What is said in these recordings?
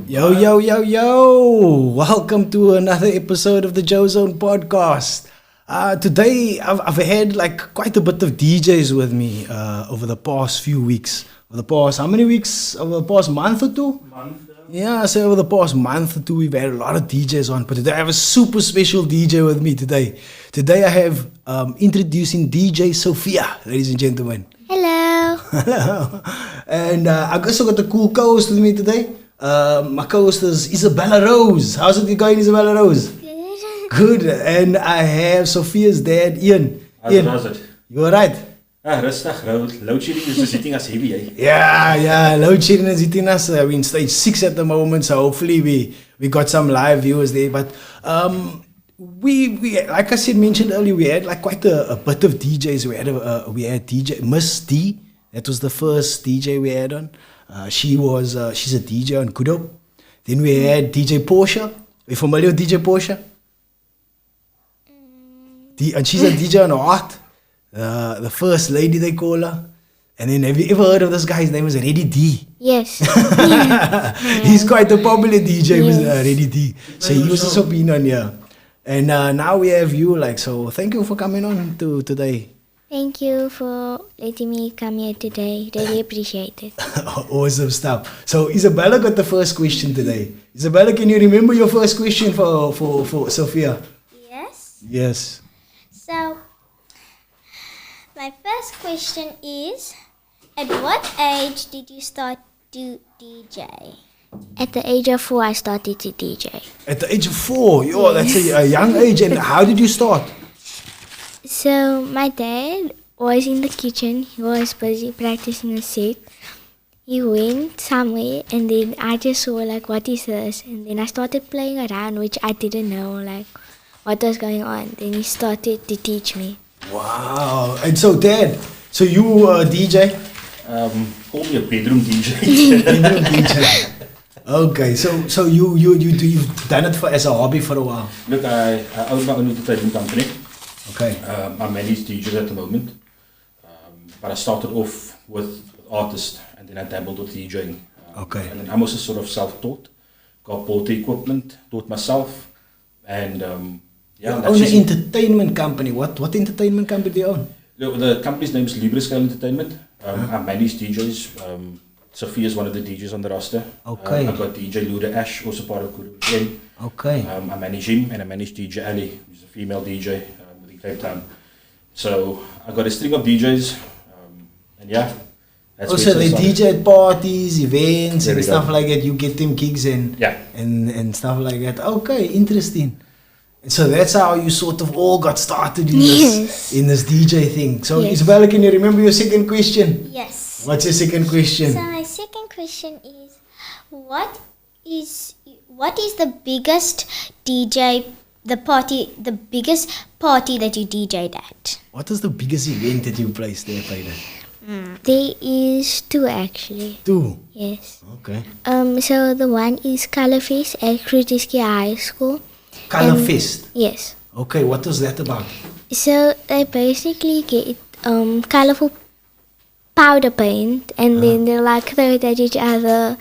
Yo, yo, yo, yo! Welcome to another episode of the joeZONE podcast. Today, I've had like quite a bit of DJs with me over the past few weeks. Over the past, how many weeks? Over the past month or two? Yeah, so over the past month or two, we've had a lot of DJs on. But today, I have a super special DJ with me today. Today, I have introducing DJ Sophia, ladies and gentlemen. Hello. Hello. And I've also got the cool co-host with me today. My co-host is Isabella Rose. How's it going, Isabella Rose? Good. Good. And I have Sophia's dad, Ian. Ian, How's it? you alright? Rustig. Load shedding is just hitting us heavy, eh? Yeah. Load shedding is hitting us. We're in stage 6 at the moment, so hopefully we got some live viewers there. But we like I said, mentioned earlier, we had like quite a bit of DJs. We had DJ Miss D. That was the first DJ we had on. She's a DJ on Good Hope. Then we had DJ Portia. Are you familiar with DJ Portia? And she's a DJ on Art. The first lady, they call her. And then have you ever heard of this guy? His name is Reddy D. Yes. He's quite a popular DJ, Yes. Reddy D. So he was also been on here. And now we have you, so thank you for coming on today. Thank you for letting me come here today. Really appreciate it. Awesome stuff. So Isabella got the first question today. Isabella, can you remember your first question for Sophia? Yes. Yes. So, my first question is, at what age did you start to DJ? At the age of 4, I started to DJ. At the age of 4, that's a young age. And how did you start? So, my dad was in the kitchen. He was busy practicing a set. He went somewhere and then I just saw what is this? And then I started playing around, which I didn't know what was going on. Then he started to teach me. Wow. And so Dad, so you were a DJ? Call me a bedroom DJ. Bedroom DJ. Okay, so you've done it as a hobby for a while. Look, I own my own entertainment company. Okay. I manage DJs at the moment. But I started off with artists and then I dabbled with DJing. Okay. And then I'm also sort of self-taught. Got bought the equipment, taught myself. And you own an entertainment company. What entertainment company do you own? The company's name is Scale Entertainment. I manage DJs. Sophia is one of the DJs on the roster. Okay. I've got DJ Luda Ash, also part of Good Hope. Okay. I manage him and I manage DJ Ali, who's a female DJ within Cape Town. So I've got a string of DJs, and yeah. That's Also, they DJ at parties, events, There and we stuff go. like that. You get them gigs and stuff like that. Okay, interesting. So that's how you sort of all got started in this DJ thing. So Yes. Isabella, can you remember your second question? Yes. What's your second question? So my second question is, what is the biggest biggest party that you DJ'd at? What is the biggest event that you placed there, Paida? There is 2 actually. 2. Yes. Okay. So the one is Color Fest at Krutiski High School. Color And- Fest. Yes. Okay, what was that about? So they basically get colorful powder paint and then they throw it at each other.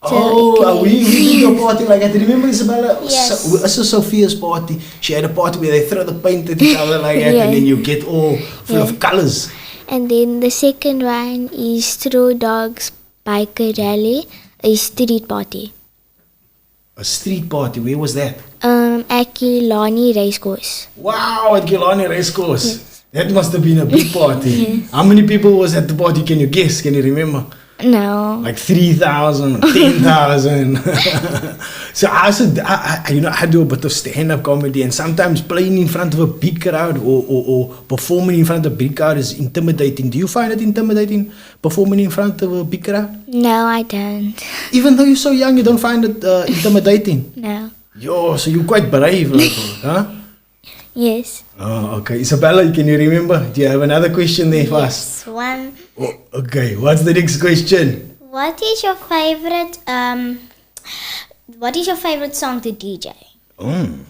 We did a party like that. Remember Isabella? Yes. So Sophia's party. She had a party where they throw the paint at each other like that, and then you get all full of colors. And then the second one is Throw Dogs Biker Rally, a street party. A street party. Where was that? At Killarney Racecourse. Wow, at Killarney Racecourse. That must have been a big party. How many people was at the party? Can you guess? Can you remember? No. Like 3,000, 10,000. So I do a bit of stand-up comedy, and sometimes playing in front of a big crowd or performing in front of a big crowd is intimidating. Do you find it intimidating, performing in front of a big crowd? No, I don't. Even though you're so young, you don't find it intimidating? No. So you're quite brave, huh? Yes. Oh, okay. Isabella, can you remember? Do you have another question there for us? Yes, one. Oh, okay. What's the next question? What is your favorite song to DJ? Mm.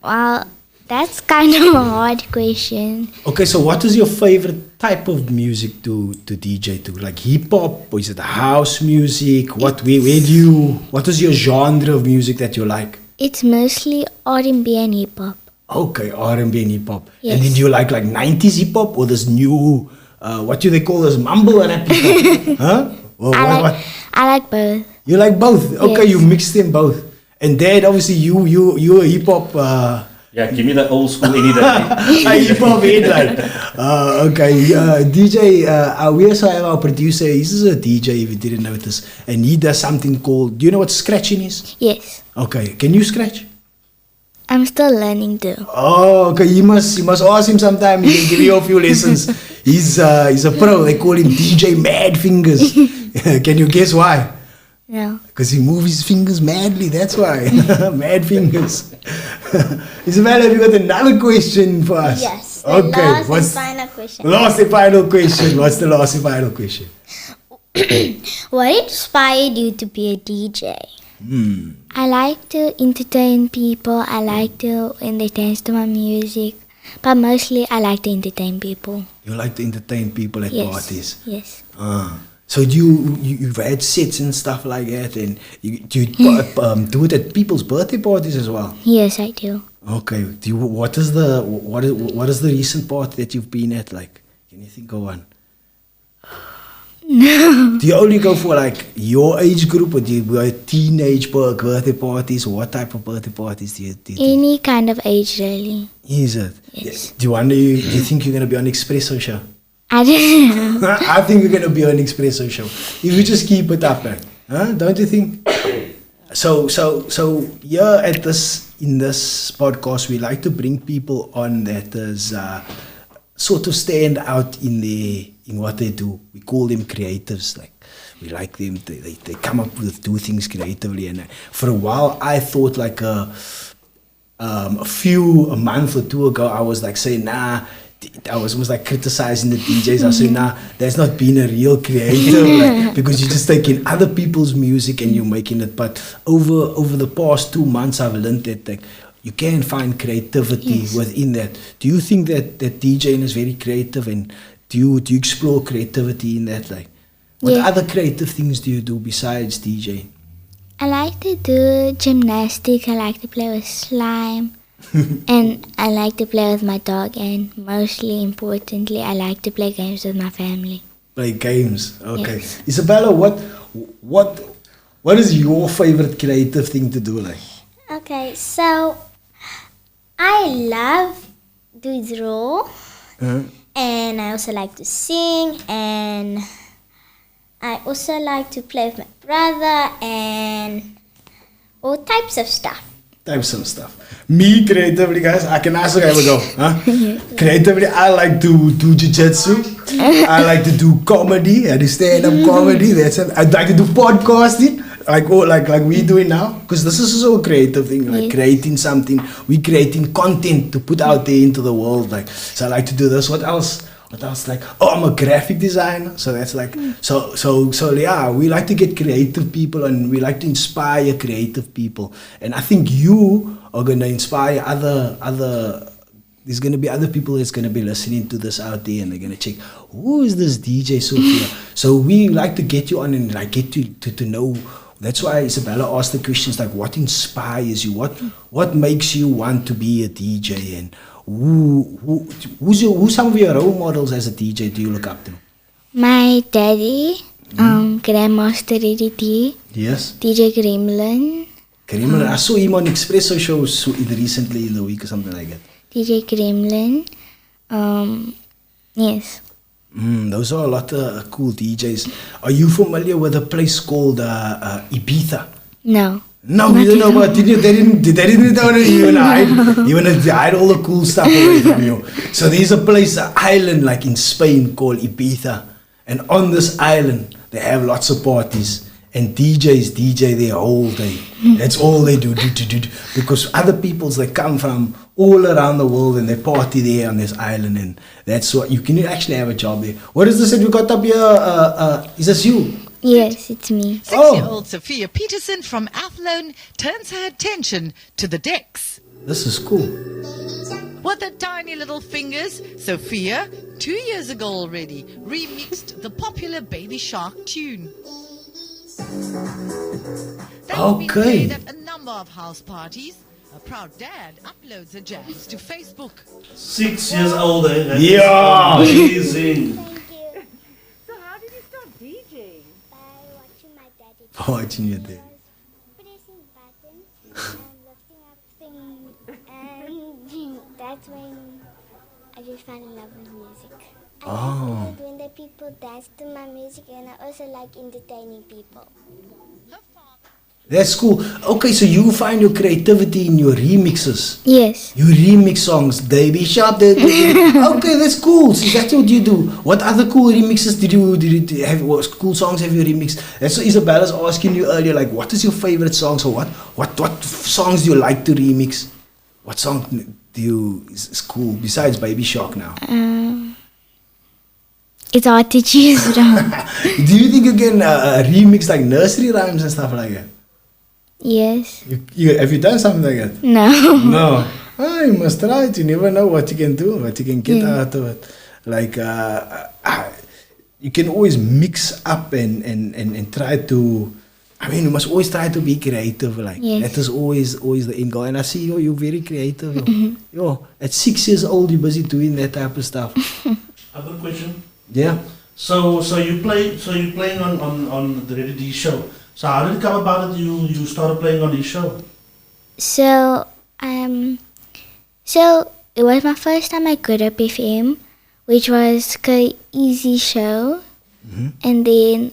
Well, That's kind of a hard question. Okay, so what is your favorite type of music to DJ to? Like hip hop, or is it house music? What is your genre of music that you like? It's mostly R&B and hip hop. Okay, R&B and hip hop. Yes. And then do you like 90s hip hop or this new, what do they call this, mumble rap hip hop? Huh? Well, I like both. You like both? Okay, Yes. you mixed them both. And Dad, obviously you a hip hop. Yeah, give me that old school any day. A hip hop headline. Okay, DJ. We also have our producer. He's a DJ. If you didn't notice, and he does something called. Do you know what scratching is? Yes. Okay, can you scratch? I'm still learning too. Oh, okay. You must ask him sometime. He can give you a few lessons. He's a pro. They call him DJ Mad Fingers. Can you guess why? No. Because he moves his fingers madly. That's why. Mad Fingers. Isabella, have you got another question for us? Yes. Okay. Last and final question. Last and final question. What's the last and final question? What inspired you to be a DJ? I like to entertain people. I like to dance to my music. But mostly I like to entertain people. You like to entertain people at Yes. parties. Yes. So you've had sets and stuff like that, and do you do it at people's birthday parties as well? Yes, I do. Okay. What is the recent party that you've been at like? Can you think of one? No. Do you only go for like your age group, or do you go teenage birthday parties? Or what type of birthday parties do you do? Any kind of age, really. Is it? Yes. Do you think you're gonna be on Espresso show? I don't know. I think you're gonna be on Espresso show if you just keep it up, man. Huh? Don't you think? So here at in this podcast, we like to bring people on that is sort of stand out in what they do. We call them creatives. Like we like them. They come up with do things creatively. And for a while, I thought like a month or two ago, I was like saying, nah. I was almost like criticizing the DJs. I said, nah, that's not being a real creative, like, because you're just taking other people's music and you're making it. But over the past 2 months, I've learned that like, you can find creativity within that. Do you think that DJing is very creative, and do you explore creativity in that? Like, what other creative things do you do besides DJing? I like to do gymnastics. I like to play with slime. And I like to play with my dog, and mostly importantly, I like to play games with my family. Play games, okay. Yes. Isabella, what is your favorite creative thing to do? Like, Okay, so I love to draw, and I also like to sing, and I also like to play with my brother and all types of stuff. types of stuff. Me, creatively, guys, I can also have a go. Huh? Creatively, I like to do jiu-jitsu. I like to do comedy. I do stand-up comedy. I like to do podcasting, like we doing now. Because this is also a creative thing, like creating something. We creating content to put out there into the world. Like, so I like to do this. What else? Like, I'm a graphic designer, so that's like so yeah, we like to get creative people, and we like to inspire creative people, and I think you are gonna inspire other there's gonna be other people that's gonna be listening to this out there, and they're gonna check, who is this DJ Sophia? So we like to get you on and like get to know. That's why Isabella asked the questions like, what inspires you, what makes you want to be a DJ, and who's some of your role models as a DJ do you look up to? My daddy, Grandmaster DDT, Yes. DJ Gremlin, Gremlin. I saw him on Espresso shows recently in the week or something like that. DJ Gremlin, yes. Those are a lot of cool DJs. Are you familiar with a place called Ibiza? No. No, you don't know about it. They didn't know that you want to hide all the cool stuff away from you. So there's a place, an island like in Spain called Ibiza. And on this island, they have lots of parties. And DJs DJ there all day. That's all they do. Because other peoples, they come from all around the world and they party there on this island. And that's what, you can actually have a job there. What is this that we got up here? Is this you? Yes, it's me. 6-year-old Sophia Peterson from Athlone turns her attention to the decks. This is cool. With her tiny little fingers, Sophia, 2 years ago already, remixed the popular Baby Shark tune. That's been Okay. played at a number of house parties. A proud dad uploads her jams to Facebook. 6 years old, eh? That is Yeah. amazing. Thank you. So how did you start DJing? By watching my daddy. Watching you there. Pressing buttons and lifting up things, and that's when I just fell in love with music. I like it when the people dance to my music, and I also like entertaining people. That's cool. Okay, so you find your creativity in your remixes. Yes. You remix songs, Baby Shark. Okay, that's cool. So that's what you do. What other cool remixes did you have? What cool songs have you remixed? That's what Isabella's asking you earlier. Like, what is your favorite song? So what songs do you like to remix? What song do you is cool besides Baby Shark now? It's hard to choose from. Do you think you can remix like nursery rhymes and stuff like that? Yes. Have you done something like that? No. No. Oh, you must try it. You never know what you can do, what you can get out of it. Like, you can always mix up and try to. I mean, you must always try to be creative. Like, Yes. that is always the end goal. And I see you're very creative. Yo, at 6 years old, you're busy doing that type of stuff. I've got a question. Yeah. So you're playing on the Ready D show. So how did it come about that you started playing on this show? So it was my first time at Good Up FM, which was a easy show. And then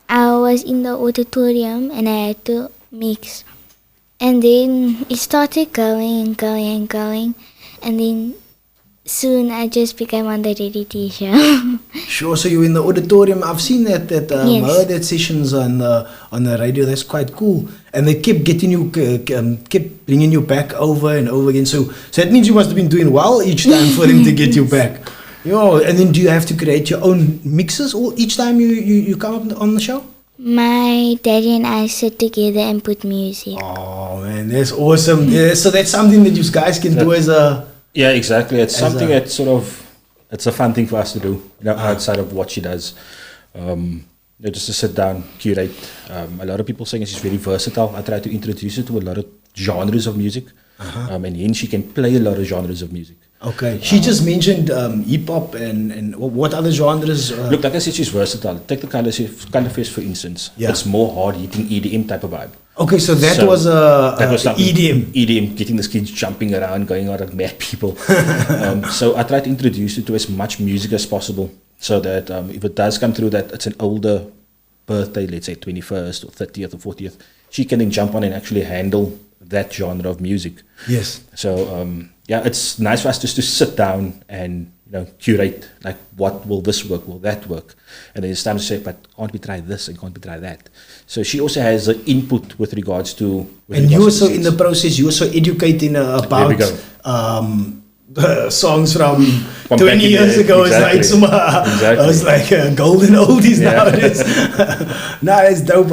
I was in the auditorium and I had to mix. And then it started going. And then soon I just became on the Ready show. Sure. So you're in the auditorium. I've seen that. Yes. I heard that sessions on the radio. That's quite cool. And they kept getting you, kept bringing you back over and over again. So that means you must have been doing well each time for them to get you back. Yo, and then do you have to create your own mixes or each time you come up on the show? My daddy and I sit together and put music. Oh man, that's awesome. Yeah, so that's something that you guys can do as a. Yeah, exactly. It's As something a- that it's a fun thing for us to do, outside of what she does. Just to sit down, curate. A lot of people saying she's very versatile. I try to introduce her to a lot of genres of music, and then she can play a lot of genres of music. Okay, she just mentioned hip hop and what other genres? Look, like I said, she's versatile. Take the Color Fest, for instance. Yeah. It's more hard-hitting EDM type of vibe. Okay, so that was something- EDM. EDM, getting the kids jumping around, going out like mad people. So I try to introduce her to as much music as possible, so that if it does come through that it's an older birthday, let's say 21st or 30th or 40th, she can then jump on and actually handle that genre of music. Yes. So it's nice for us just to sit down and curate, like, what will this work, will that work, and then it's time to say, but can't we try this and can't we try that? So she also has an input with regards to. And you also in the process, you also educating about we go. Songs from From 20 back in years the- ago. exactly. It's like some, Exactly. it's like golden oldies Yeah. nowadays. Nah, it's dope.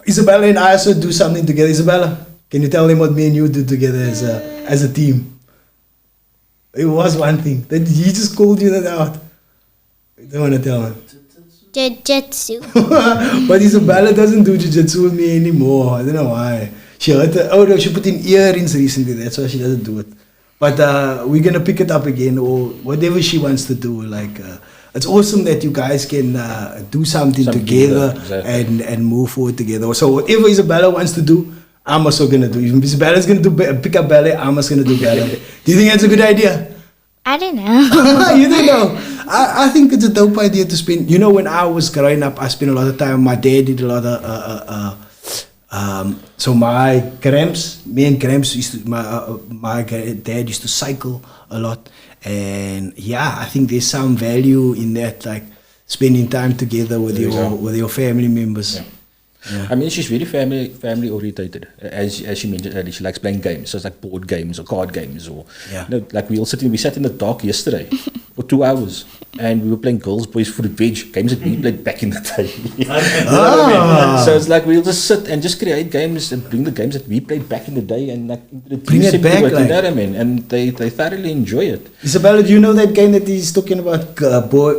Isabella and I also do something together. Isabella, can you tell them what me and you do together as a team? It was one thing that he just called you that out. I don't want to tell him. Jiu-jitsu. But Isabella doesn't do jiu-jitsu with me anymore. I don't know why. She hurt her. Oh no, she put in earrings recently. That's why she doesn't do it. But we're gonna pick it up again, or whatever she wants to do. Like it's awesome that you guys can do something together exactly. and move forward together. So whatever Isabella wants to do, I'm also gonna do. If Isabella's gonna do pick up ballet, I'm also gonna do ballet. Do you think that's a good idea? I don't know. You don't know. I think it's a dope idea to spend. You know, when I was growing up, I spent a lot of time. My dad did a lot of. So my Cramps, me and Cramps used to. My dad used to cycle a lot, and yeah, I think there's some value in that, like spending time together with your family members. Yeah. Yeah. I mean, she's very family orientated. As she mentioned earlier, she likes playing games. So it's like board games or card games, or Yeah. like we sat in the dark yesterday for 2 hours. And we were playing girls, boys, fruit, veg, games that we played back in the day. So it's like we'll just sit and just create games and bring the games that we played back in the day and like Bring it back, to it, like- you know what I mean? And they thoroughly enjoy it. Isabella, do you know that game that he's talking about?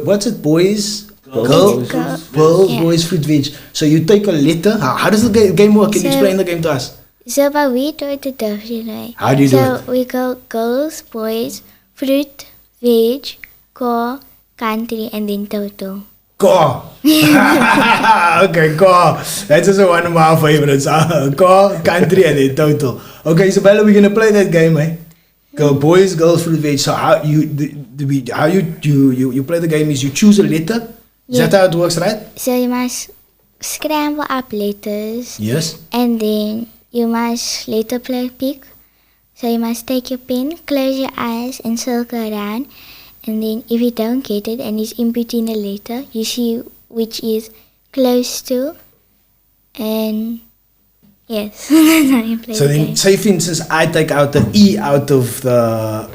What's it? Boys? Girls. Girls, Yeah. boys, fruit, veg. So you take a letter. How does the game work? Can you So- explain the game to us? So, but we do it a different way. How do you do so it? we go girls, boys, fruit, veg, car, country, and then total. Car. Okay, car. That's also one of my favorites. Car, country, and then total. Okay, Isabella, we're gonna play that game, eh? Go boys, girls, fruit, veg. So how you play the game is you choose a letter. Is Yeah. that how it works, right? So you must scramble up letters, Yes. and then you must letter pick. So you must take your pen, close your eyes, and circle around. And then if you don't get it and it's in between a letter, you see which is close to. And yes, that's how you play So the then, game. say for instance, I take out the E out of the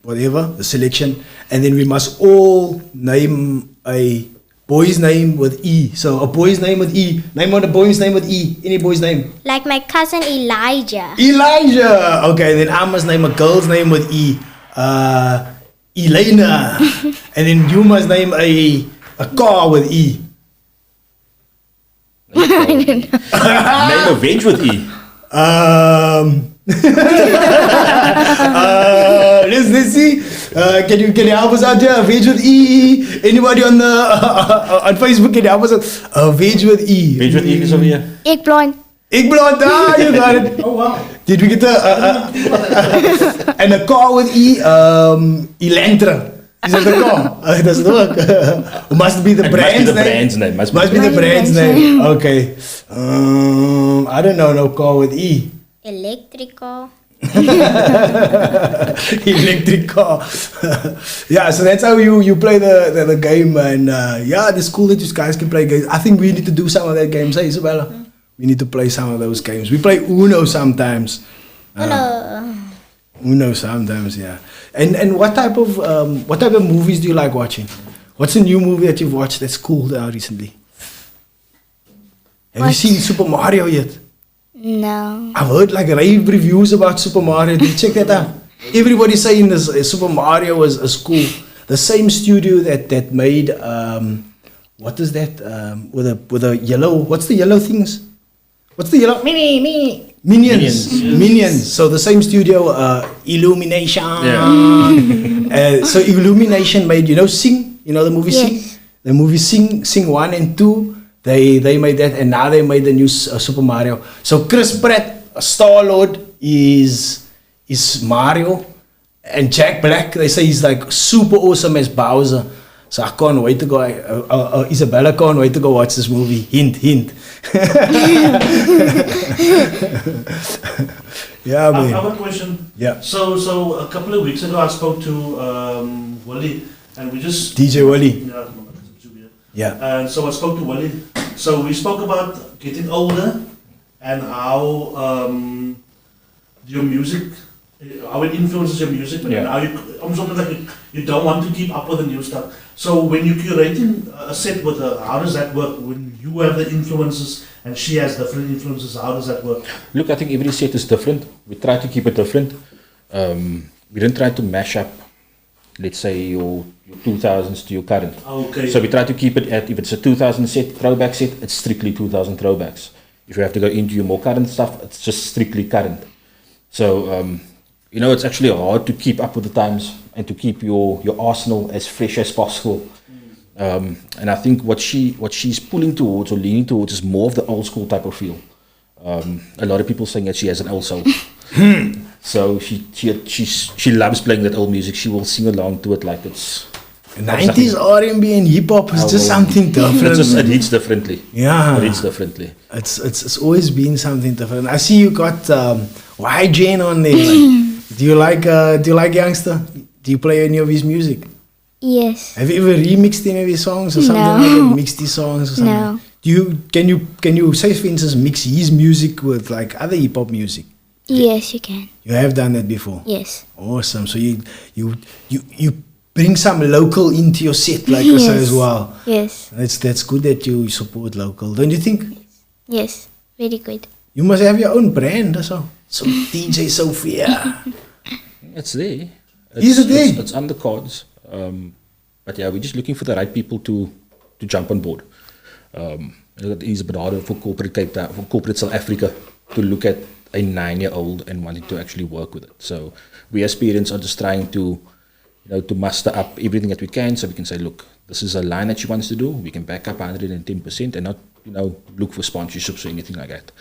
whatever the selection, and then we must all name a boy's name with E. So a boy's name with E. Name on a boy's name with E. Any boy's name. Like my cousin Elijah. Elijah. Okay, then I must name a girl's name with E. Elena. And then you must name a car with E. Name a veg with E. Let's see. Can you help us out here? A veg with E. Anybody on the on Facebook can help us out? A veg with E. Veg with E is over here. Eggplant. Eggplant. Ah, you got it. Oh wow. Did we get and a car with E? Elantra. Is that the car? Does it work? Must be the It brand's must be the name. brand's name. Must be the brand's name. Okay. I don't know. No car with E. Electrical. Electric car. Yeah, so that's how you play the game, and yeah, it's cool that you guys can play games. I think we need to do some of that games, hey Isabella? We need to play some of those games. We play Uno sometimes. Uno sometimes, yeah. And what type of movies do you like watching? What's a new movie that you've watched that's cool recently? Have you seen Super Mario yet? No. I've heard like rave reviews about Super Mario. Did you check that out? Everybody's saying this Super Mario is cool. The same studio that made what is that with a yellow? What's the yellow things? What's the yellow? Minions. Minions. So the same studio, Illumination. Yeah. So Illumination made Sing. You know the movie Sing. Yes. The movie Sing 1 and 2. They made that, and now they made the new Super Mario. So Chris Pratt, Star-Lord, is Mario, and Jack Black, they say he's like super awesome as Bowser. So I can't wait to go. Isabella can't wait to go watch this movie. Hint, hint. Yeah, I man. have a question. Yeah. So a couple of weeks ago, I spoke to Wally, and we just DJ Wally. Yeah. Yeah. And so I spoke to Wally. So we spoke about getting older and how your music, how it influences your music, and Yeah. how almost something like you don't want to keep up with the new stuff. So when you're curating a set with her, how does that work? When you have the influences and she has different influences, how does that work? Look, I think every set is different. We try to keep it different. We don't try to mash up, let's say, your 2000s to your current. Okay. So we try to keep it at, if it's a 2000 set, throwback set, it's strictly 2000 throwbacks. If you have to go into your more current stuff, it's just strictly current. So, it's actually hard to keep up with the times and to keep your arsenal as fresh as possible. And I think what she's pulling towards or leaning towards is more of the old school type of feel. A lot of people saying that she has an old soul. So she loves playing that old music. She will sing along to it like it's 90s R&B and hip hop is just something different. It hits differently. Yeah. It hits differently. It's always been something different. I see you got YJ on there. Like, do you like Youngster? Do you play any of his music? Yes. Have you ever remixed any of his songs or something No. like that? Mixed his songs or something? No. Can you say, for instance, mix his music with like other hip hop music? Yes, you can. You have done that before. Yes. Awesome. So you bring some local into your set, like I say as well. Yes. That's good that you support local, don't you think? Yes. Very good. You must have your own brand or so. So DJ Sophia. It's there. Is it there? It's on the cards. But yeah, we're just looking for the right people to jump on board. It is a bit harder for corporate Cape Town, for corporate South Africa to look at a 9-year-old and wanting to actually work with it. So we as parents are just trying to, to muster up everything that we can, so we can say, look, this is a line that she wants to do. We can back up 110% and not, look for sponsorships or anything like that.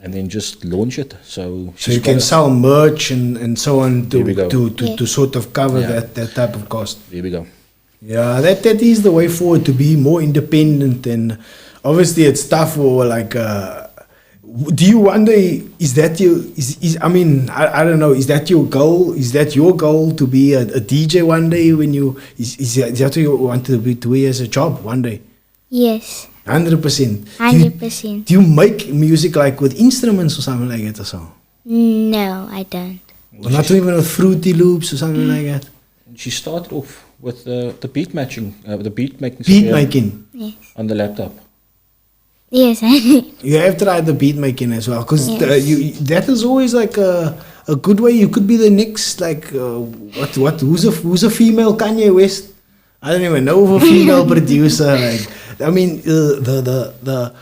And then just launch it. So you can sell merch and so on to sort of cover Yeah. that type of cost. There we go. Yeah, that is the way forward, to be more independent. And obviously it's tough, or like do you wonder, is that you I don't know, is that your goal? Is that your goal, to be a DJ one day, when you is that what you want to be as a job one day? Yes. 100%. 100%. Do you make music like with instruments or something like that or so? No, I don't. Or not even with Fruity Loops or something like that? She started off with the beat matching, the beat making. Beat making. Yes. On the laptop. Yes, I did. You have tried the beat making as well, because Yes. that is always like a good way. You could be the next, like who's a female Kanye West? I don't even know of a female producer. Like, I mean, the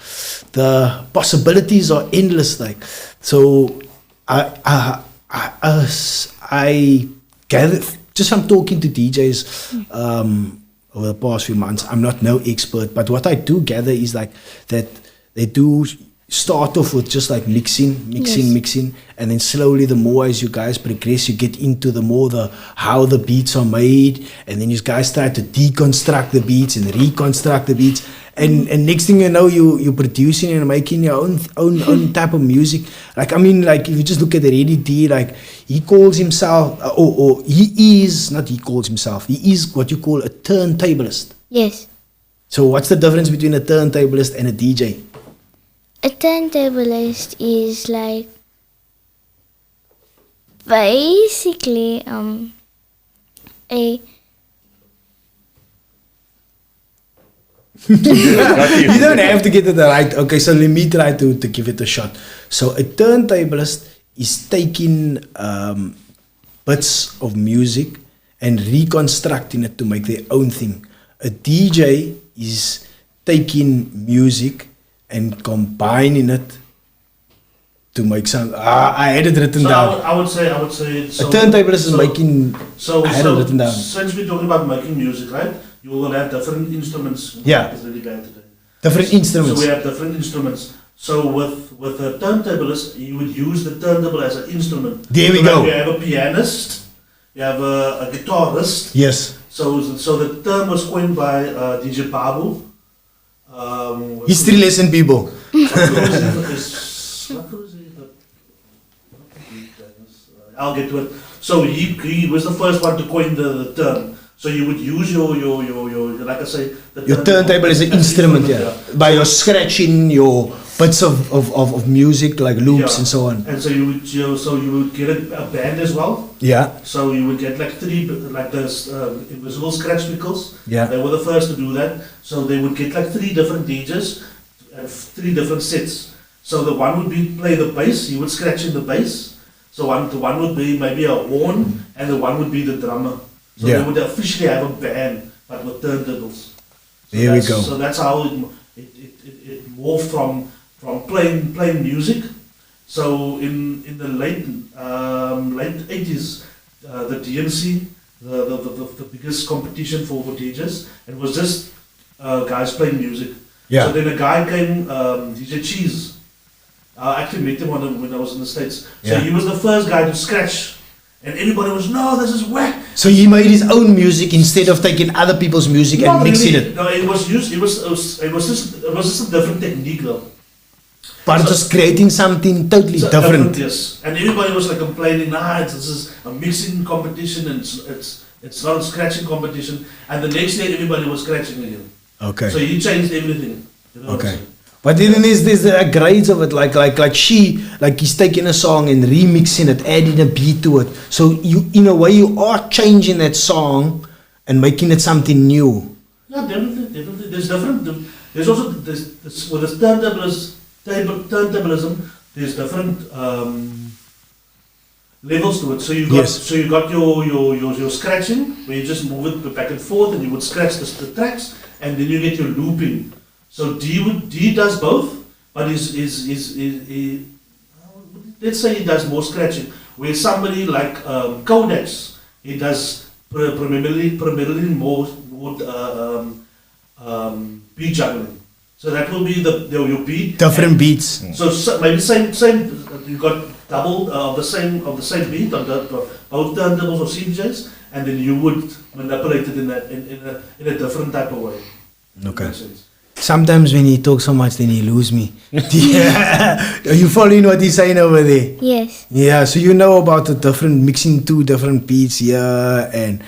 possibilities are endless. Like, so I gather just from talking to DJs over the past few months. I'm not no expert, but what I do gather is like that they do start off with just like mixing, and then slowly, the more as you guys progress, you get into the more how the beats are made, and then you guys try to deconstruct the beats and reconstruct the beats, and next thing you know, you're producing and making your own type of music. Like, I mean, like, if you just look at the Reddy D, like, he calls himself, he is what you call a turntablist. Yes. So what's the difference between a turntablist and a DJ? A turntablist is like basically a You don't have to get it right. Okay, so let me try to give it a shot. So a turntablist is taking bits of music and reconstructing it to make their own thing. A DJ is taking music and combining it to make some. I had it written down. I would say. So, a turntable is making. So, I had it written down. Since we're talking about making music, right? You will have different instruments. Yeah. It's really bad today. Different instruments. So we have different instruments. So with a turntablist, you would use the turntable as an instrument. There we So go. like you have a pianist, you have a guitarist. Yes. So the term was coined by DJ Babu. History lesson, people. I'll get to it. So he was the first one to coin the term. So you would use your like I say, Your turntable is an instrument, yeah. By your scratching your bits of music, like loops and so on. And so you would get a band as well. Yeah. So you would get like three, like those invisible scratch pickles. Yeah. They were the first to do that. So they would get like three different DJs, and three different sets. So the one would play the bass. You would scratch in the bass. So the one would be maybe a horn, and the one would be the drummer. So they would officially have a band, but with turntables. So Here we go. So that's how it morphed from playing music. So in the late 80s, the DMC, the biggest competition for DJs, it was just guys playing music. Yeah. So then a guy came, DJ Cheese. I actually met him when I was in the States. So he was the first guy to scratch. And everybody was, no, this is whack. So he made his own music instead of taking other people's music and Not mixing really. it. No, it was just a different technique though. But it was creating something totally So different. Yes. And everybody was like complaining, this is a mixing competition and it's not a scratching competition. And the next day everybody was scratching again. Okay. So he changed everything. You know what I'm Okay. saying? But then there's grades of it, like he's taking a song and remixing it, adding a beat to it. So you, in a way, you are changing that song and making it something new. Yeah, definitely. There's different. There's also with this turntablism. There's different levels to it. So you got your scratching, where you just move it back and forth, and you would scratch the tracks, and then you get your looping. So D does both, but is let's say he does more scratching. Where somebody like Codex, he does primarily more beat juggling. So that will be your beat. Different beats. So maybe same. You got double of the same beat on both turntables or CDJs, and then you would manipulate it in a different type of way. Okay. Sometimes when he talks so much, then he lose me. Are you following what he's saying over there? Yes. Yeah, so you know about the different mixing two different beats here and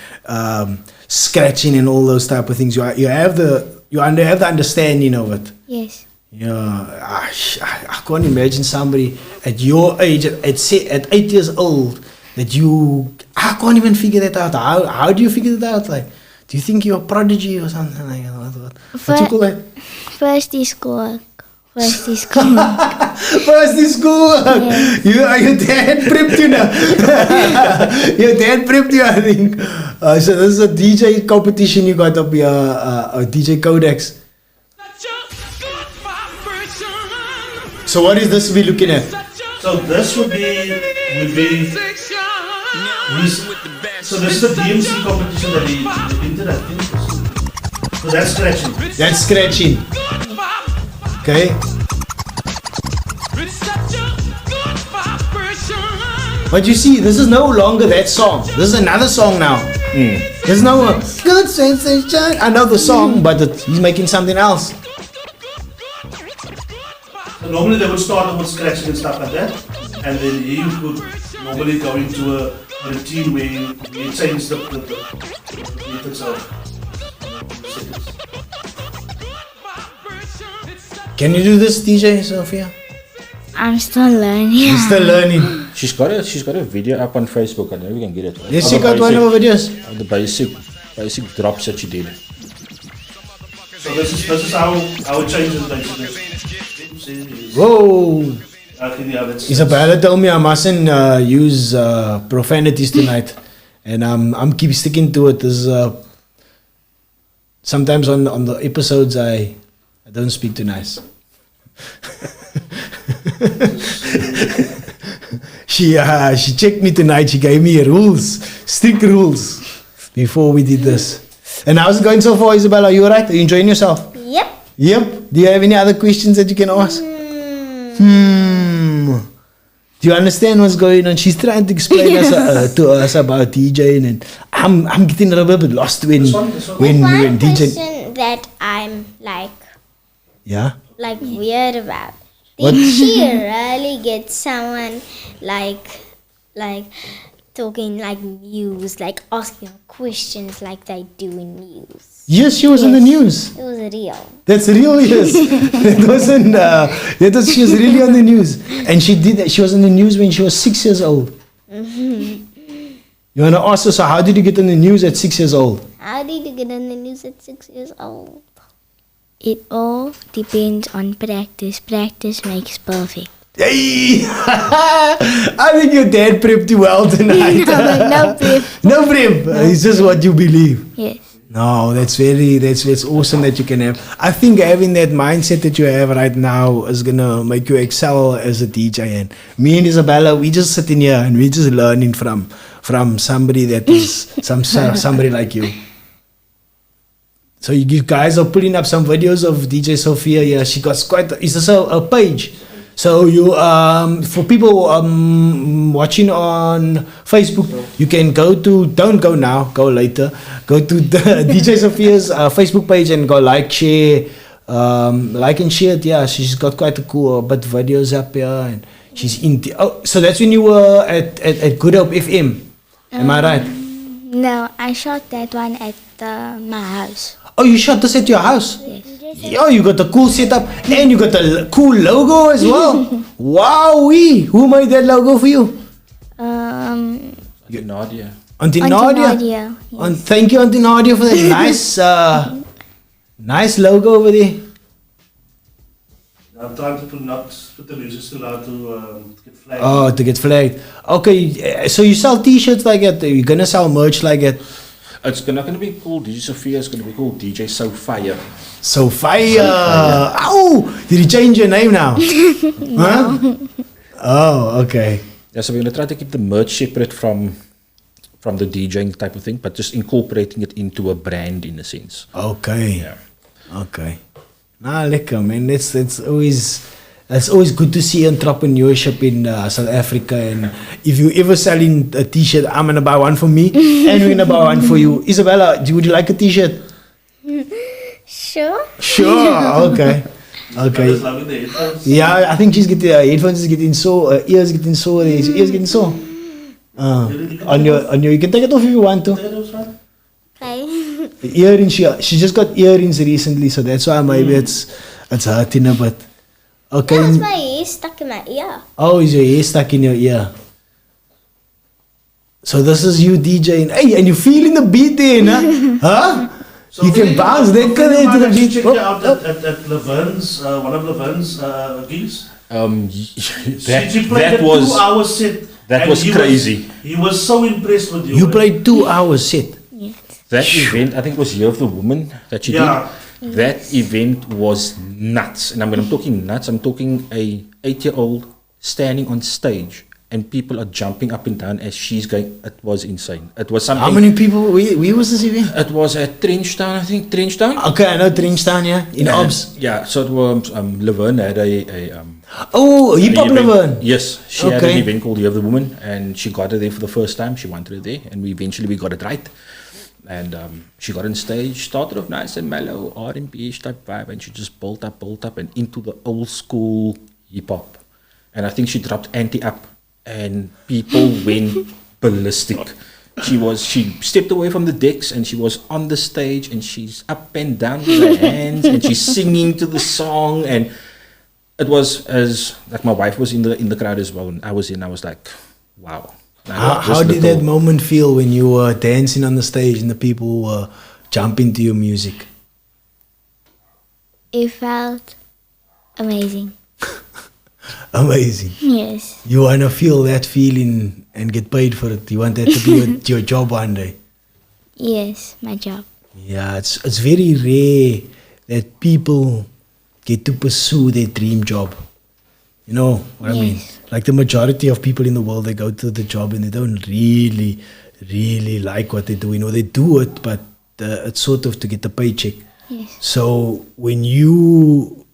scratching and all those type of things. You have the understanding of it. Yes. Yeah, I can't imagine somebody at your age, at 8 years old, I can't even figure that out. How do you figure that out? Like, do you think you're a prodigy or something like that? What you call that? First is schoolwork. First is schoolwork. Yeah. Your dad prepped you now. Your dad prepped you, I think. So this is a DJ competition you got up here, DJ Codex. So what is this we're looking at? So this would be so this is the DMC competition that he entered, I think. So that's scratching. That's scratching. Okay. But you see, this is no longer that song. This is another song now. There's no good sensation. I know the song, but he's making something else. So normally they would start off with scratching and stuff like that, and then he would normally go into a routine where you change the beat itself. Can you do this, DJ Sophia? I'm still learning. You're still learning. She's got a video up on Facebook. I know we can get it. Yes, she got one of her videos. The basic drops that she did. So this is how it changes basically. Whoa! Okay, yeah, Isabella told me I mustn't use profanities tonight, and I'm keep sticking to it. This sometimes on the episodes I don't speak too nice. She checked me tonight. She gave me strict rules before we did this. And how's it going so far, Isabella? Are you alright? Are you enjoying yourself? Yep. Do you have any other questions that you can ask? Do you understand what's going on? She's trying to explain to us about DJing, and I'm getting a little bit lost when One DJ. question that I'm like weird about. What? Did she really get someone like talking like news, like asking questions like they do in news? Yes, she was in the news. It was real. That's real, yes. It wasn't. She was really on the news, and she did that. She was in the news when she was 6 years old. You wanna ask her? So, how did you get on the news at 6 years old? How did you get on the news at 6 years old? It all depends on practice. Practice makes perfect. Hey! I think your dad prepped you well tonight. No prep. No prep. It's just what you believe. Yes. No, that's awesome that you can have. I think having that mindset that you have right now is gonna make you excel as a DJ. And me and Isabella, we just sitting here and we just learning from somebody that is somebody like you. So you guys are putting up some videos of DJ Sophia. Yeah, she got it's also a page. So you for people watching on Facebook, you can don't go now, go later. Go to the DJ Sophia's Facebook page and go like and share it. Yeah, she's got quite a cool videos up here, and she's so that's when you were at Good Hope FM. Am I right? No, I shot that one at my house. Oh, you shot this at your house? Yes. DJ Yo, you got the cool setup and you got the cool logo as well. Wowee! Who made that logo for you? Nadia. Auntie Auntie Nadia. Nadia, And thank you, Auntie Nadia, for that nice, nice logo over there. I'm trying to not put the music too loud to get flagged. Oh, to get flagged. Okay, so you sell T-shirts like that? You're gonna sell merch like that? It's not going to be called DJ Sophia. It's going to be called DJ Sophia. Sophia. Ow! Did you change your name now? Huh? Oh, okay. Yeah, so we're going to try to keep the merch separate from the DJing type of thing, but just incorporating it into a brand in a sense. Okay. Yeah. Okay. Nah, lekker man. It's always good to see entrepreneurship in South Africa. And if you ever selling a T-shirt, I'm gonna buy one for me, and we're gonna buy one for you. Isabella, would you like a T-shirt? Sure. Sure. Okay. Okay. Just loving the headphones. Yeah, I think she's getting headphones is getting sore, ears getting sore, ears getting sore. On your, you can take it off if you want to. That was fine. Okay. Earrings, she just got earrings recently, so that's why maybe it's hurting a bit. Okay. That was my hair stuck in my ear. Oh, is your hair stuck in your ear? So this is you DJing. Hey, and you feeling the beat then, huh? Huh? So you can we- bounce that we kind might into the actually beat. check Oh, you out oh. at Laverne's, one of Laverne's gigs. That played a was 2-hour set. that and was he crazy. He was so impressed with you. You played 2 hours set. Yes. that event. I think it was Year of the Woman that you Yeah. did. That event was nuts, and when I'm talking nuts, I'm talking a 8-year-old standing on stage and people are jumping up and down as she's going. It was insane. It was something. How many people? Where was this event? It was at Trenchtown, I think. Trenchtown. Okay, I know Trenchtown, yeah, in Obs. Yeah, so it was Laverne had a Oh, hip hop an event. Laverne. Yes, she had Okay. an event called Year of the Woman, and she got it there for the first time. She wanted it there, and we eventually got it right. And she got on stage, started off nice and mellow, R&B-ish type vibe, and she just built up, and into the old school hip hop. And I think she dropped Anti-Up, and people went ballistic. She stepped away from the decks, and she was on the stage, and she's up and down with her hands, and she's singing to the song, and it was as like my wife was in the crowd as well, and I was like, wow. How did that moment feel when you were dancing on the stage and the people were jumping to your music? It felt amazing. Amazing. Yes. You want to feel that feeling and get paid for it. You want that to be your job one day. Yes, my job. Yeah, it's very rare that people get to pursue their dream job. You know what I mean? Yes. Like the majority of people in the world, they go to the job and they don't really like what they're doing, or they do it, but it's sort of to get the paycheck. Yes. So when you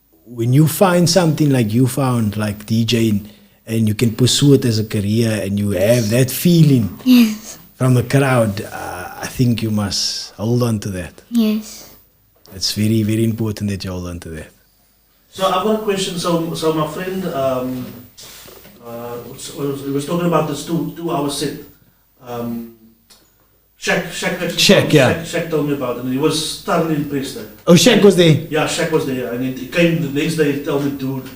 find something like you found, like DJing, and you can pursue it as a career, and you have that feeling Yes. from the crowd, I think you must hold on to that. Yes. It's very, very important that you hold on to that. So I've got a question. So my friend was talking about this 2-hour set. Shaq told me about it, and he was thoroughly impressed. Oh, Shaq was there. Yeah, Shaq was there, and he came the next day and told me, dude,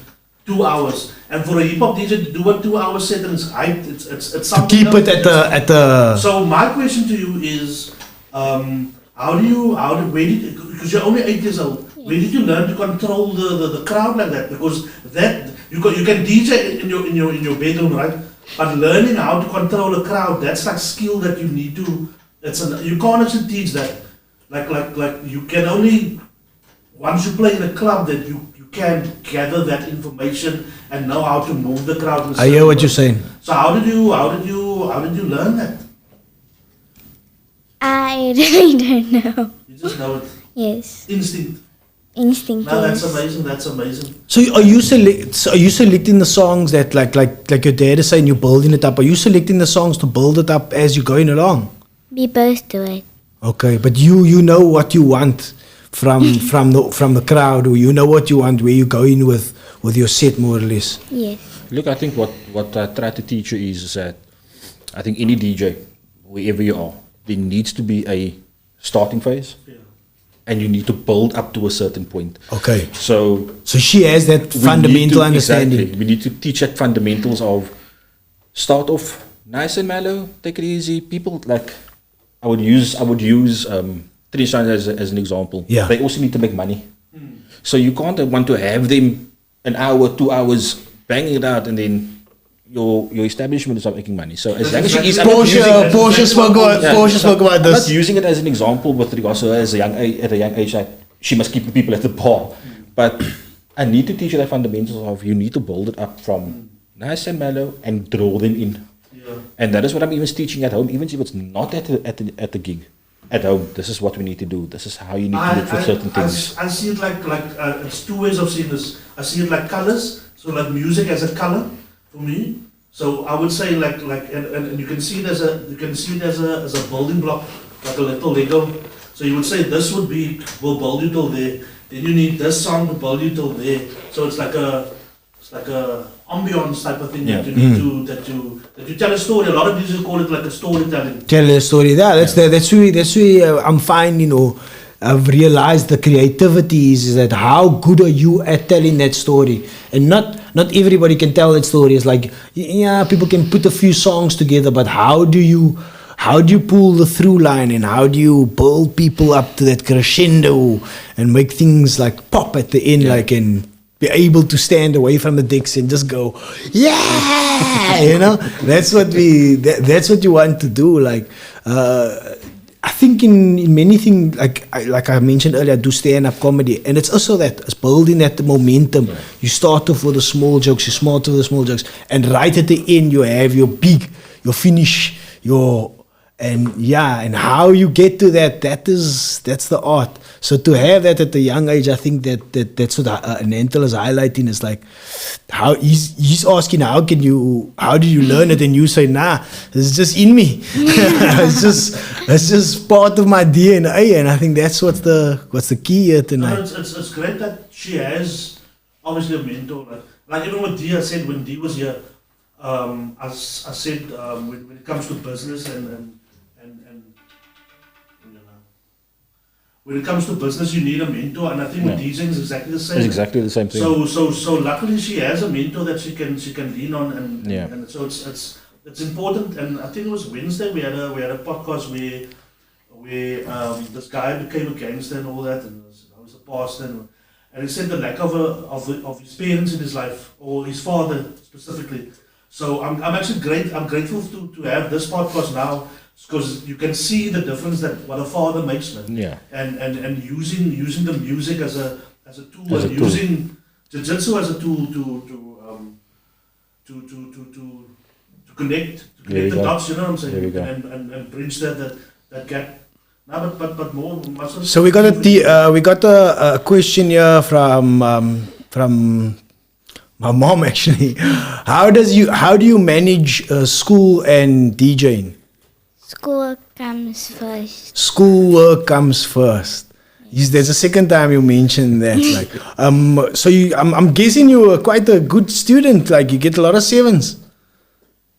2 hours. And for a hip hop DJ to do a 2-hour set, and it's To something keep else. it at the. So my question to you is, because you're only 8 years old, where did you learn to control the crowd like that? Because that you can DJ in your bedroom, right? But learning how to control a crowd, that's like skill that you need to. You can't actually teach that. Like you can only once you play in a club that you can gather that information and know how to move the crowd. in a I hear certain what way. you're saying. So how did you learn that? I really don't know. You just know it. Yes. Instinct. Instinct. No, that's yes. amazing. That's amazing. So are you selecting the songs that like your dad is saying, you're building it up? Are you selecting the songs to build it up as you're going along? We both do it. Okay, but you know what you want from the crowd, or you know what you want, where you're going with your set, more or less. Yes. Look, I think what I try to teach you is that I think any DJ, wherever you are, there needs to be a starting phase, Yeah. and you need to build up to a certain point. Okay. So So she has that we fundamental need to- understanding. Exactly. We need to teach that fundamentals of start off nice and mellow, take it easy. People like I would use traditional as an example. Yeah. They also need to make money. So you can't want to have them an hour, 2 hours banging it out, and then your establishment is not making money. So as long as she is, I'm not using- Portia spoke about I'm not this. using it as an example with regards to her as at a young age that she must keep the people at the bar. But I need to teach her the fundamentals of you need to build it up from nice and mellow and draw them in. And that is what I'm even teaching at home, even if it's not at the gig. At home, this is what we need to do. This is how you need to do it for certain things. I see it like it's two ways of seeing this. I see it like colors. So like music as a color for me. So I would say and you can see it as a building block, like a little Lego. So you would say this will build you till there. Then you need this song to build you till there. So it's like a ambience type of thing that you need to that you tell a story. A lot of people call it like a storytelling. Tell a story. That's where I'm finding, I've realized the creativity is that how good are you at telling that story, and not everybody can tell that story. It's like people can put a few songs together, but how do you pull the through line, and how do you build people up to that crescendo and make things like pop at the end, and be able to stand away from the decks and just go, that's what you want to do. I think in many things, like I mentioned earlier, I do stand-up comedy, and it's also that it's building that momentum. You start off with the small jokes, and right at the end you have your finish, and how you get to that's the art. So to have that at a young age, I think that's what Nantel is highlighting, is like how he's asking how do you learn it, and you say it's just in me. it's just part of my DNA, and I think that's what's the key here tonight. It's great that she has obviously a mentor. Like even what Dee said when Dee was here, I said when it comes to business and when it comes to business, you need a mentor, and I think with DJing is exactly the same. It's exactly the same thing. So luckily she has a mentor that she can lean on, and so it's important. And I think it was Wednesday we had a podcast where this guy became a gangster and all that, and I was a pastor, and he said the lack of his parents in his life, or his father specifically. So I'm actually grateful to have this podcast now, because you can see the difference that what a father makes, man. Yeah. And using the music as a tool, and using jiu-jitsu as a tool to connect the dots, you know what I'm saying? And bridge that gap. No, but more. So we got a question here from my mom, actually. How do you manage school and DJing? School comes first. Schoolwork comes first. There's a second time you mentioned that. So I'm guessing you were quite a good student. Like you get a lot of 7s.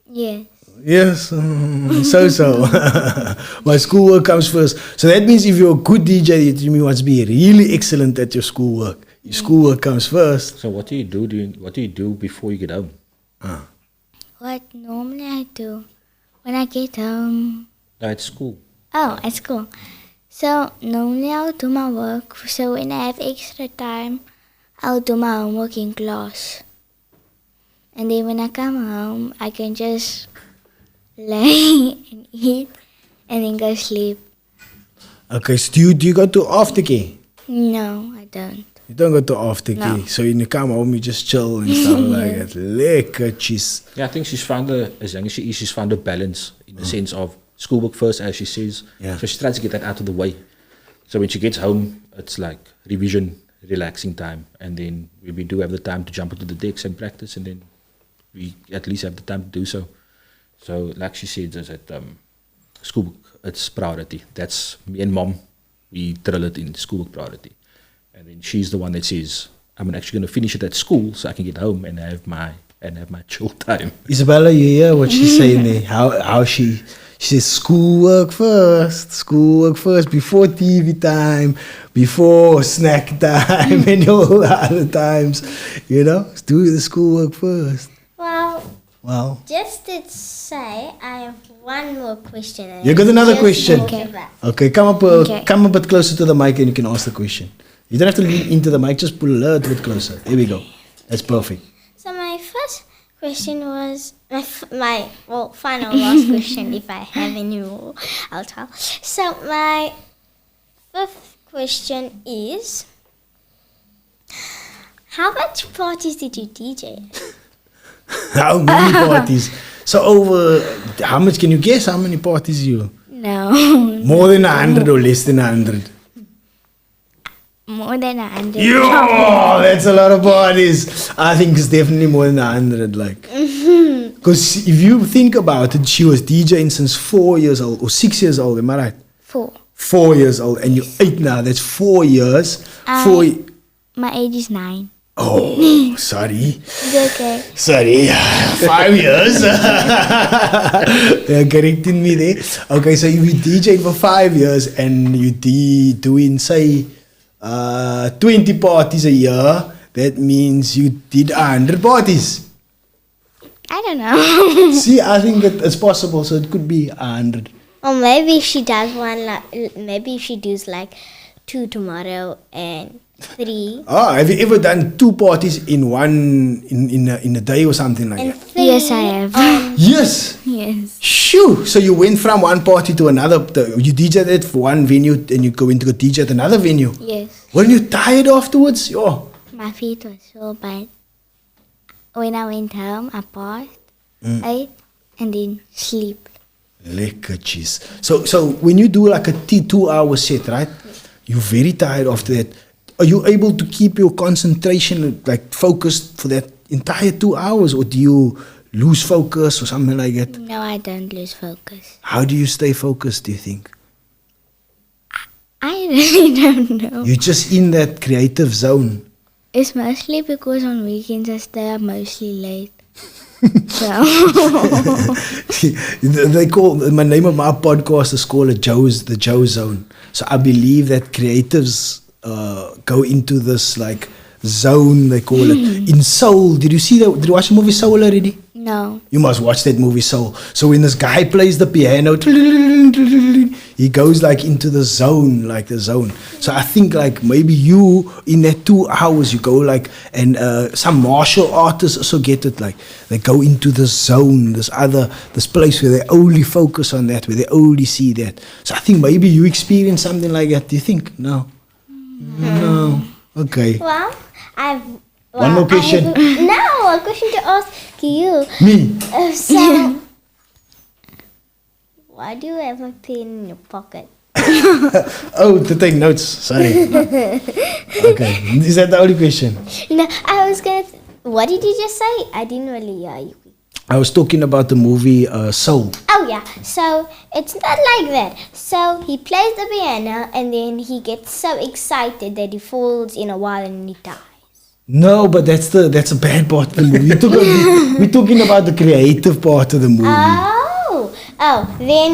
Yes. Yes. So. My schoolwork comes first. So that means if you're a good DJ, you must be really excellent at your schoolwork. Your schoolwork comes first. So what do you do before you get home? What normally I do when I get home. At school. Oh, at school. So normally I'll do my work. So when I have extra time, I'll do my homework in class. And then when I come home, I can just lay and eat and then go sleep. Okay, so do you go to aftercare? No, I don't. You don't go to aftercare. No. So when you come home, you just chill and stuff like that. Lekker cheese. Yeah, I think she's found as young as she is, she's found a balance in the sense of schoolwork first, as she says. Yeah. So she tries to get that out of the way. So when she gets home, it's like revision, relaxing time, and then we do have the time to jump into the decks and practice, and then we at least have the time to do so. So like she said, is that schoolwork, it's priority. That's me and mom. We drill it in schoolwork priority. And then she's the one that says, I'm actually going to finish it at school so I can get home and have my chill time. Isabella, you hear what she's saying there? How she She says schoolwork first, before TV time, before snack time, and all the other times. You know, do the schoolwork first. Well, Wow. just to say, I have one more question. and You got another just question? more Okay. of that. Okay, Okay. come a bit closer to the mic and you can ask the question. You don't have to lean into the mic, just pull a little bit closer. There we go. That's perfect. So my first question was my final last question. If I have any more, I'll tell. So my fifth question is, how much parties did you DJ? How many parties? So how much can you guess how many parties you? No. More than 100 or less than 100? More than 100. Yo, that's a lot of parties. I think it's definitely more than 100. Like, because if you think about it, she was DJing since 4 years old or 6 years old. Am I right? 4. 4 years old, and you're 8 now. That's 4 years. My age is 9. Oh, sorry. It's okay. Sorry, 5 years. They're correcting me there. Okay, so if you DJ for 5 years and you doing say 20 parties a year, that means you did 100 parties. I don't know. See, I think that it's possible, so it could be 100. Or maybe she does one. Maybe she does like 2 tomorrow and 3. Oh, have you ever done 2 parties in a day or something like And that? 3 Yes, I have. Yes. Yes. Shoo! So you went from one party to another. You DJed it for one venue, and you go into a DJ at another venue. Yes. Weren't you tired afterwards? Oh. My feet were so bad. When I went home, I paused, ate, and then sleep. Lekker cheese. So when you do like a 2-hour set, right? You're very tired after that. Are you able to keep your concentration like focused for that entire 2 hours, or do you lose focus or something like that? No, I don't lose focus. How do you stay focused, do you think? I really don't know. You're just in that creative zone. It's mostly because on weekends I stay up mostly late. So, They call my name of my podcast is called the joeZONE. So I believe that creatives go into this like zone, they call it, in Soul. Did you watch the movie Soul already? no. You must watch that movie Soul. So when this guy plays the piano, he goes like into the zone, like the zone. So I think like maybe you in that 2 hours you go like, and some martial artists also get it, like they go into the zone, this place where they only focus on that, where they only see that. So I think maybe you experience something like that. Do you think? No. No. Okay. Well, One more question. No, a question to ask you. Me. So, why do you have a pen in your pocket? Oh, to take notes. Sorry. Okay. Is that the only question? No, I was gonna. What did you just say? I didn't really hear you. I was talking about the movie Soul. Oh yeah. So it's not like that. So he plays the piano and then he gets so excited that he falls in a wall and he dies. No, but that's a bad part of the movie. We're talking about the creative part of the movie. Then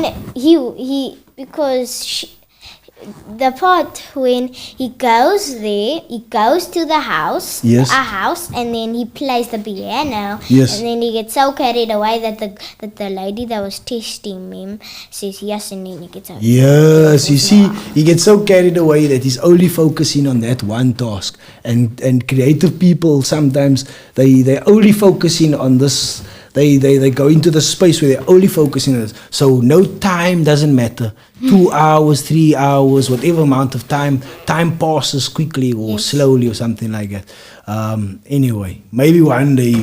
the part when he goes there, he goes to the house, Yes. a house, and then he plays the piano. Yes. And then he gets so carried away that the lady that was testing him says yes, and then he gets out. Yes, you see, he gets so carried away that he's only focusing on that one task. And creative people sometimes they only focusing on this. They go into the space where they're only focusing on this. So no time doesn't matter. 2 hours, 3 hours, whatever amount of time passes quickly or slowly or something like that. Anyway, maybe one day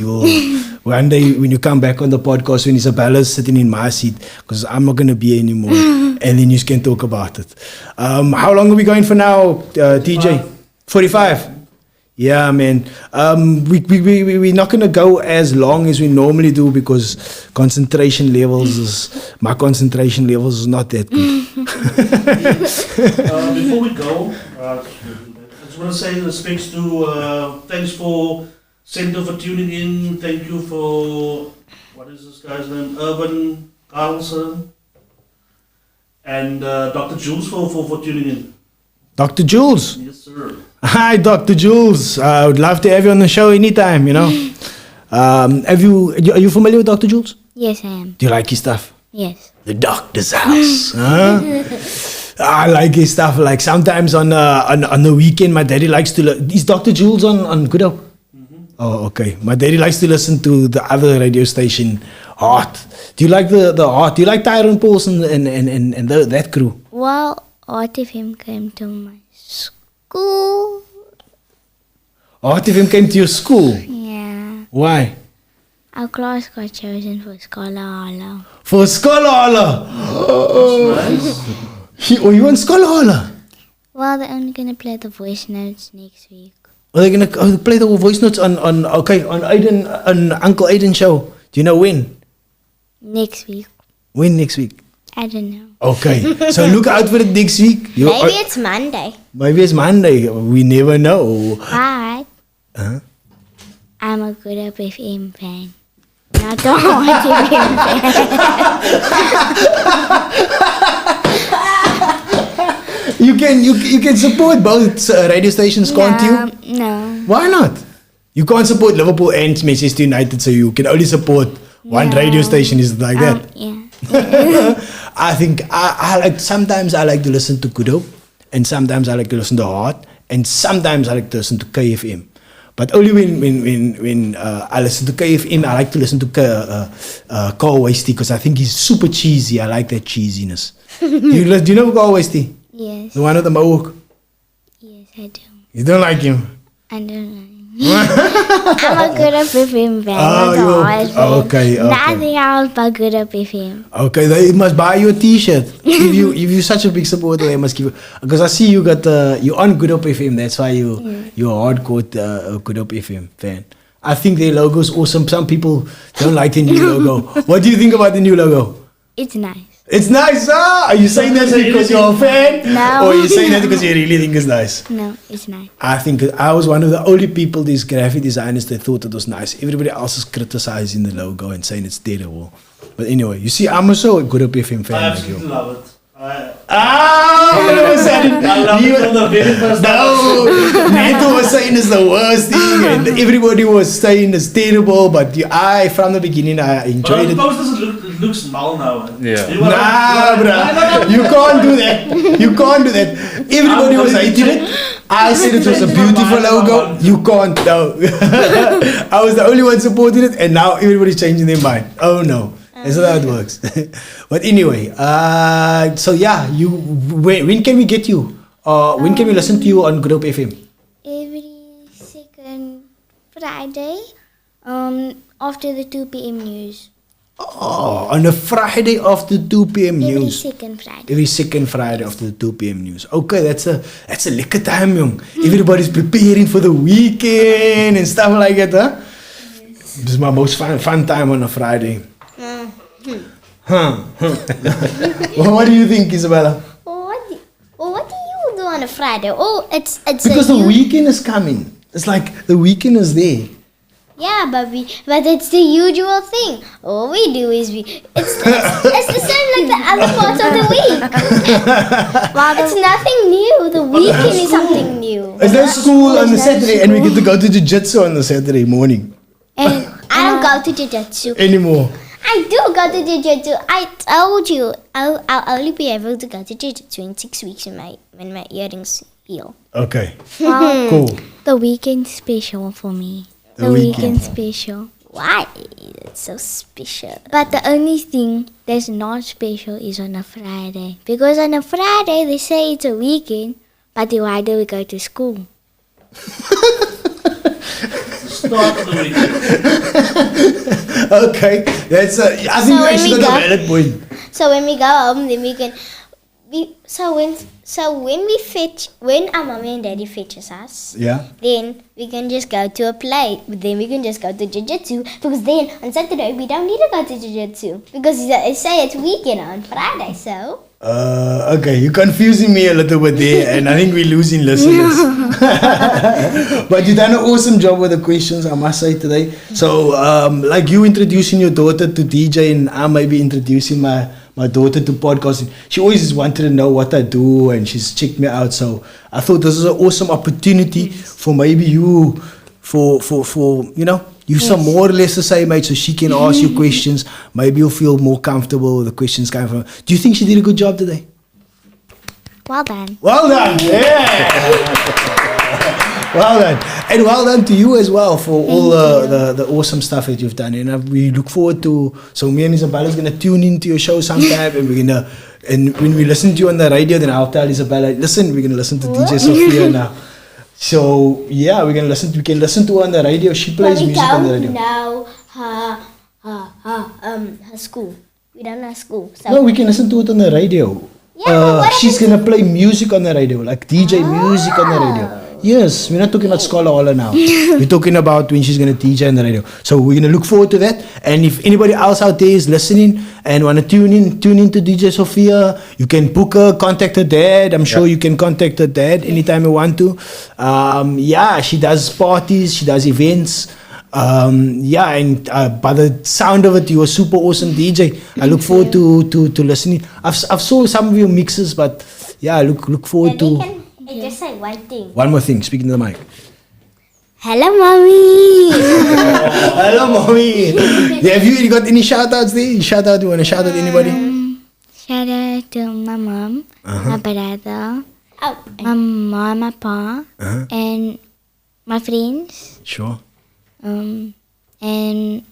when you come back on the podcast when Isabella's sitting in my seat, because I'm not going to be here anymore, and then you can talk about it. How long are we going for now, TJ? 45. Yeah, man. We're not going to go as long as we normally do because my concentration levels is not that good. Before we go, I just want to say respects to, thanks for Center for tuning in. Thank you for, what is this guy's name? Urban Carlson. and Dr. Jules for tuning in. Dr. Jules. Yes, sir. Hi, Dr. Jules. I would love to have you on the show anytime, you know. Are you familiar with Dr. Jules? Yes, I am. Do you like his stuff? Yes. The doctor's house. Huh? I like his stuff. Like sometimes on the weekend, my daddy likes to. Is Dr. Jules on Good Hope? Oh, okay. My daddy likes to listen to the other radio station, Heart. Do you like the Heart? Do you like Tyrone Paulson and that crew? Well, what if him came to my school? Heart if him came to your school? Yeah. Why? Our class got chosen for Scholar Hollow. For Scholar. Oh, you want Scholar? Well, they're only gonna play the voice notes next week. Are they gonna play the voice notes on Aiden, on Uncle Aiden's show? Do you know when? Next week. When next week? I don't know. Okay, so look out for it next week. Maybe it's Monday. Maybe it's Monday. We never know. But Huh? I'm a Good Up FM fan. Not the Hot FM fan. You can support both radio stations, can't you? No. Why not? You can't support Liverpool and Manchester United, so you can only support one radio station. Is it like that? Yeah. I think I like sometimes I like to listen to Good Hope, and sometimes I like to listen to Heart, and sometimes I like to listen to KFM. But only when I listen to KFM, I like to listen to Carl Wasty because I think he's super cheesy. I like that cheesiness. do you know Carl Wasty? Yes. The one with the mohawk? Yes, I do. You don't like him? I don't know. I'm a Good Up FM fan. Oh, Not the Hot fan. okay. Nothing else but Good Up FM. Okay, they must buy you a T-shirt. if you're such a big supporter, they must give you. Because I see you got you on Good Hope FM. That's why you're a hardcore Good Hope FM fan. I think their logo is awesome. Some people don't like the new logo. What do you think about the new logo? It's nice. It's nice, huh? Are you saying that because you're a fan? No. Or are you saying that because you really think it's nice? No, it's nice. I think I was one of the only people, these graphic designers, that thought it was nice. Everybody else is criticizing the logo and saying it's terrible. But anyway, you see, I'm also a Good Up FM fan. I like absolutely you. love it. I was saying, I love it from the very first time. no, Neto was saying it's the worst thing, and everybody was saying it's terrible. But from the beginning, I But enjoyed the it. posters looks null now. Yeah. Nah, bruh. You can't do that. You can't do that. Everybody was hating it. I said it was a beautiful logo. You can't. No. I was the only one supporting it, and now everybody's changing their mind. Oh no. That's not how it works. But anyway, so yeah, when can we get you? When can we listen to you on Good Hope FM? Every second Friday, after the 2 p.m. news. Oh, on a Friday after 2 p.m. Every news. second Friday. Every second Friday after the 2 p.m. news. Okay, that's a lekker time, young. Everybody's preparing for the weekend and stuff like that, huh? This is my most fun time on a Friday. Well, what do you think, Isabella? What do you do on a Friday? Oh, it's Because the weekend is coming. It's like the weekend is there. Yeah, but it's the usual thing. All we do is it's the same like the other parts of the week. It's nothing new. The weekend is something new. Is there school on the Saturday and we get to go to jiu-jitsu on the Saturday morning? And I don't go to jiu-jitsu. Anymore. I do go to jiu-jitsu. I told you I'll only be able to go to jiu-jitsu in 6 weeks when my earrings heal. Okay. well, Cool. the weekend special for me. The weekend. Special. Why? It's so special. But the only thing that's not special is on a Friday. Because on a Friday they say it's a weekend, but why do we go to school? Start of the weekend. Okay. That's I think you actually got a valid point. So when we go home, then we can. When our mommy and daddy fetches us, Yeah. then we can just go to a play. Then we can just go to jiu-jitsu because then on Saturday we don't need to go to jiu-jitsu because they say it's weekend on Friday. So Okay, you're confusing me a little bit there, and I think we're losing listeners. But you've done an awesome job with the questions, I must say, today. So, like you introducing your daughter to DJ, and I may be introducing my my daughter to podcasting. She always wanted to know what I do, and she's checked me out. So I thought this is an awesome opportunity for maybe you, for you know, you some more or less the same age, so she can ask you questions. Maybe you'll feel more comfortable with the questions coming from her. Do you think she did a good job today? Well done. Well done. Yeah. Well done. And well done to you as well for all the awesome stuff that you've done. And we look forward to, so me and Isabella's going to tune into your show sometime, and we're going to, and when we listen to you on the radio, then I'll tell Isabella, listen, we're going to listen to DJ Sophia now. So yeah, we can listen to her on the radio. She plays music on the radio. Now her school. We don't know school. So No, we can listen to it on the radio. Yeah, She's gonna play music on the radio, like DJ music on the radio. Yes, we're not talking about Scholar Holler now. We're talking about when she's gonna DJ on the radio. So we're gonna look forward to that. And if anybody else out there is listening and wanna tune in to DJ Sophia, you can book her, contact her dad. I'm sure you can contact her dad anytime you want to. Yeah, she does parties, she does events. Yeah, and by the sound of it, you're a super awesome DJ. I look forward to listening. I've saw some of your mixes, but yeah, I look forward and to. I just say one thing. One more thing, speaking to the mic. Hello, mommy. Hello, mommy. Have you got any shout outs there? You want to shout out anybody? Shout out to my mom, my brother, Oh, my mom, my pa, and my friends. Sure. And to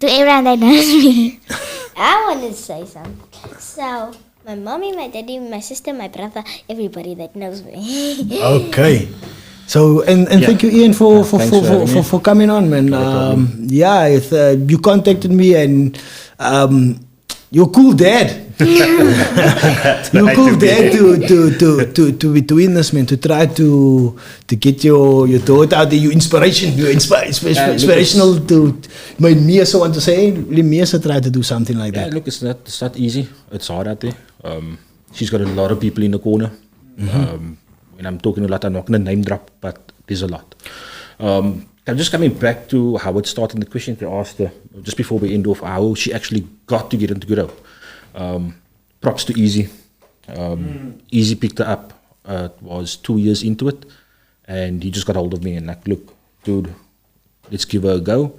everyone that knows me. I want to say something. So, my mommy, my daddy, my sister, my brother, everybody that knows me. Okay. So and thank you, Ian, for coming on, man. Yeah, you contacted me, and you're cool, dad. You're cool, dad, to be doing this, man. To try to get your daughter out there. You're inspirational to. Me also want to say, me also try to do something like that. Yeah, look, it's not easy. It's hard out there. She's got a lot of people in the corner. When I'm talking a lot, I'm not going to name drop, but there's a lot. I'm just coming back to how it started, the question they asked her just before we end off, how she actually got to get into Guru. Props to Easy. Easy picked her up. Was 2 years into it, and he just got hold of me and like, look, dude, let's give her a go.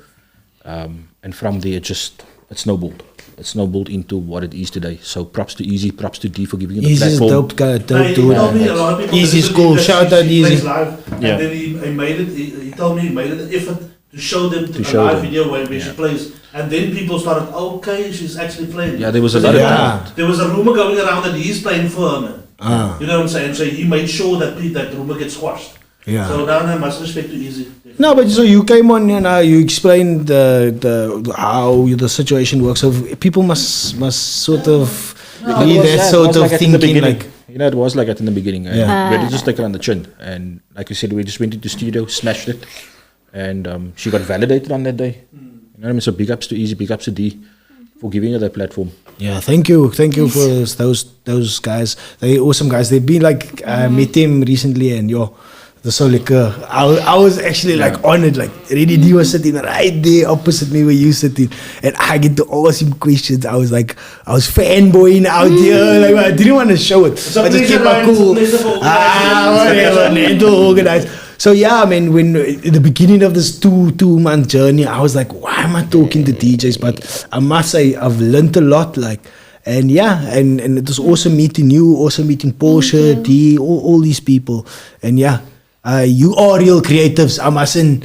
And from there, it snowballed. It snowballed into what it is today. So props to Easy, props to D for giving it the Easy's platform. dope He dude. told me a lot of people Easy's listen to cool. that Shout out she plays Easy. live, Yeah. And then he made it. He told me he made it an effort to show them a show live them. video where she plays, and then people started, okay, she's actually playing. Yeah, there was a Because lot of talent. There was a rumor going around that he's playing for her, man. Ah. You know what I'm saying? So he made sure that that rumor gets squashed. Yeah. So down there, much respect to Easy. No, but so you came on and you explained how the situation works. So people must sort of be that sort of thinking, like. You know, it was like that in the beginning. Yeah. We had to just take her on the chin. And like you said, we just went into studio, smashed it. And she got validated on that day. You know what I mean? So big ups to Easy, big ups to D for giving her that platform. Yeah, thank you for those guys. They awesome guys. They've been like met him recently, and the so like I was actually like honored, like Reddy D was sitting right there opposite me where you sitting, and I get to ask him questions. I was fanboying out here, like I didn't want to show it. It's a I just pleasure, kept my Ryan. It's a cool. pleasure for organizing. Whatever, man, to organize. So yeah, I mean, when in the beginning of this two-month journey, I was like, why am I talking to DJs? But I must say, I've learned a lot, like. And yeah, and it was awesome meeting you, also meeting Portia, D, all these people. And yeah, you are real creatives. I mustn't.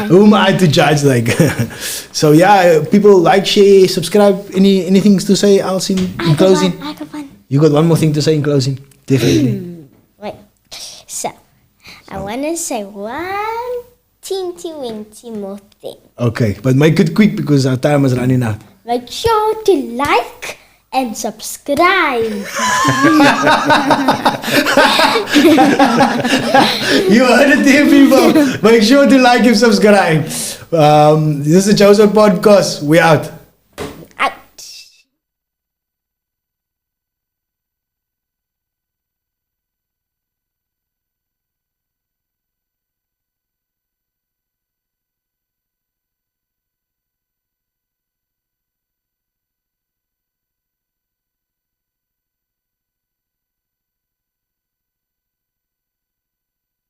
Who am I to judge? Like, so yeah, people like, share, subscribe. Anything to say else in closing? I got one. You got one more thing to say in closing? Definitely. Wait. So, I want to say one teeny more thing. Okay, but make it quick because our time is running out. Make sure to like and subscribe. You heard it there, people. Make sure to like and subscribe. This is the joeZONE podcast. We out.